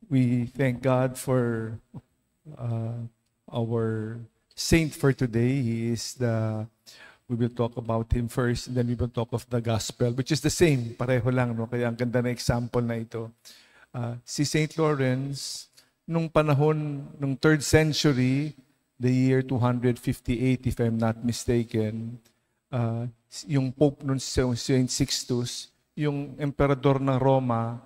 We thank God for uh, our saint for today. We will talk about him first, and then we will talk of the gospel, which is the same, pareho lang, no? Kaya ang ganda na example na ito. Si Saint Lawrence, nung panahon, nung 3rd century, the year 258, if I'm not mistaken, yung Pope nun, Saint Sixtus, yung emperador ng Roma,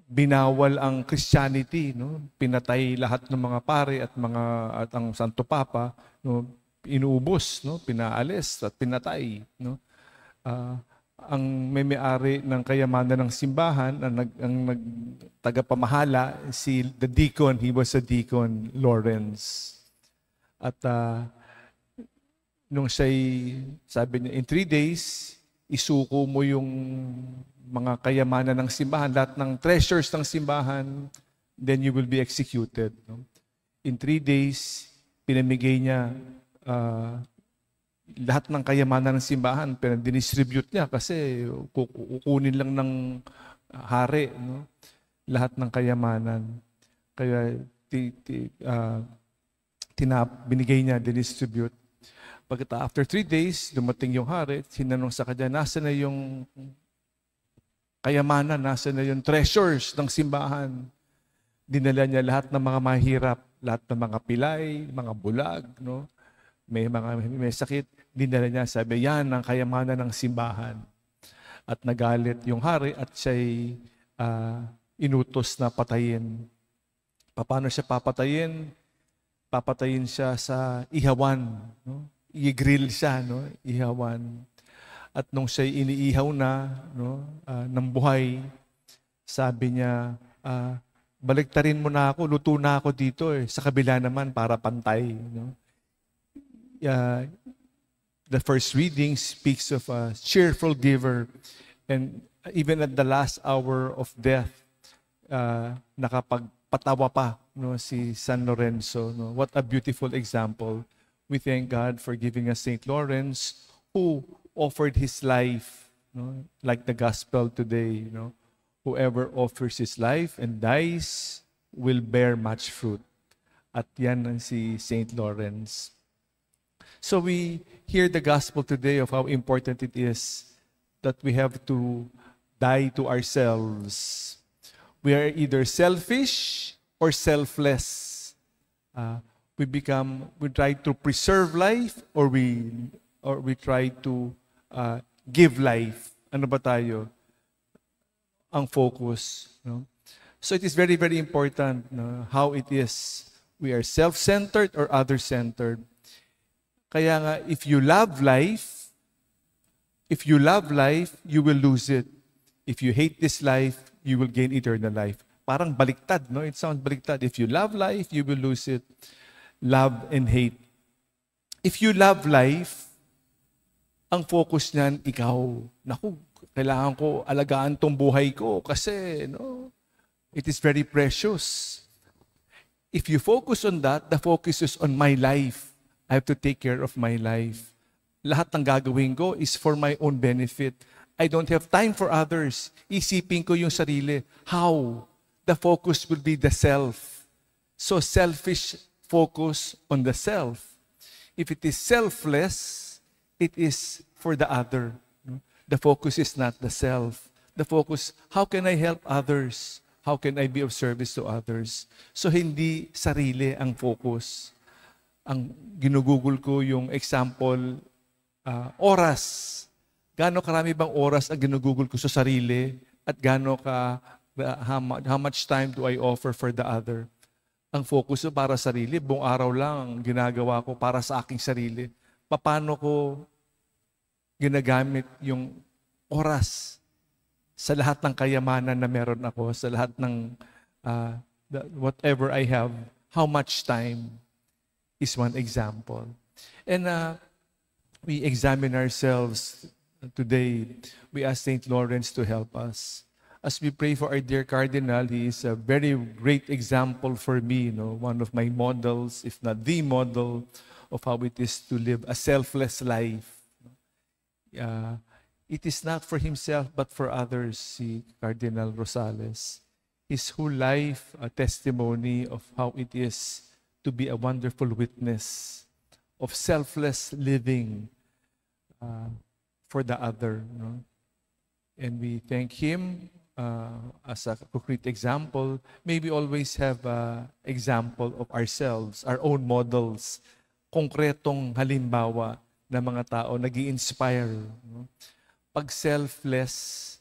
binawal ang Christianity, no? Pinatay lahat ng mga pare at ang Santo Papa, no? Inuubos, no? Pinaalis at pinatay, no? Ang may-ari ng kayamanan ng simbahan, ang tagapamahala, the deacon, he was a deacon, Lawrence. At nung siya'y, sabi niya, in 3 days, isuko mo yung mga kayamanan ng simbahan, lahat ng treasures ng simbahan, then you will be executed. No? In 3 days, pinamigay niya lahat ng kayamanan ng simbahan, pero dinistribute niya kasi kukunin lang ng hari, no? Lahat ng kayamanan. Kaya binigay niya, dinistribute. After 3 days, dumating yung hari, sinanong sa kanya, nasa na yung kayamanan, nasa na yung treasures ng simbahan? Dinala niya lahat ng mga mahirap, lahat ng mga pilay, mga bulag, no? May sakit, dinala niya, sabi, yan ang kayamanan ng simbahan. At nagalit yung hari at siya'y inutos na patayin. Paano siya papatayin? Papatayin siya sa ihawan, no? I-grill siya, no? Ihawan. At nung siya'y iniihaw na, no, ng buhay, sabi niya, baliktarin mo na ako, luto na ako dito sa kabila naman para pantay. No? The first reading speaks of a cheerful giver, and even at the last hour of death, nakapagpatawa pa, no, si San Lorenzo. No? What a beautiful example. We thank God for giving us Saint Lawrence, who offered his life, no? Like the gospel today. No? Whoever offers his life and dies will bear much fruit. At yan ang si Saint Lawrence. So we hear the gospel today of how important it is that we have to die to ourselves. We are either selfish or selfless. We try to preserve life or we try to give life. Ano ba tayo? Ang focus. No? So it is very, very important, no, how it is. We are self-centered or other-centered. Kaya nga, if you love life, you will lose it. If you hate this life, you will gain eternal life. Parang baliktad, no? It sounds baliktad. If you love life, you will lose it. Love and hate. If you love life, ang focus niyan, ikaw. Naku, kailangan ko alagaan tong buhay ko kasi, no, it is very precious. If you focus on that, the focus is on my life. I have to take care of my life. Lahat ng gagawin ko is for my own benefit. I don't have time for others. Isipin ko yung sarili. How? The focus will be the self. So selfish focus on the self. If it is selfless, it is for the other. The focus is not the self. The focus, how can I help others? How can I be of service to others? So hindi sarili ang focus. Ang ginugugol ko yung example, oras. Gaano karami bang oras ang ginugugol ko sa sarili at how much time do I offer for the other? Ang focus ko para sa sarili, buong araw lang ginagawa ko para sa aking sarili. Paano ko ginagamit yung oras sa lahat ng kayamanan na meron ako, sa lahat ng whatever I have, how much time is one example. And we examine ourselves today. We ask Saint Lawrence to help us. As we pray for our dear Cardinal, he is a very great example for me, one of my models, if not the model, of how it is to live a selfless life. It is not for himself, but for others, si Cardinal Rosales. his whole life a testimony of how it is to be a wonderful witness of selfless living for the other. No? And we thank him as a concrete example. May we always have an example of ourselves, our own models, konkretong halimbawa ng mga tao nag-i-inspire. No? Pag selfless,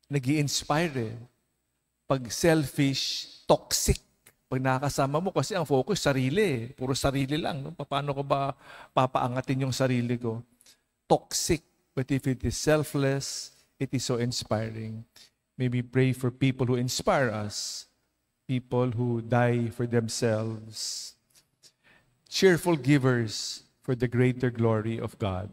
nag-i-inspire eh. Pag selfish, toxic. Pag nakakasama mo, kasi ang focus, sarili. Puro sarili lang. No? Paano ko ba papaangatin yung sarili ko? Toxic. But if it is selfless, it is so inspiring. May we pray for people who inspire us, people who die for themselves, cheerful givers for the greater glory of God.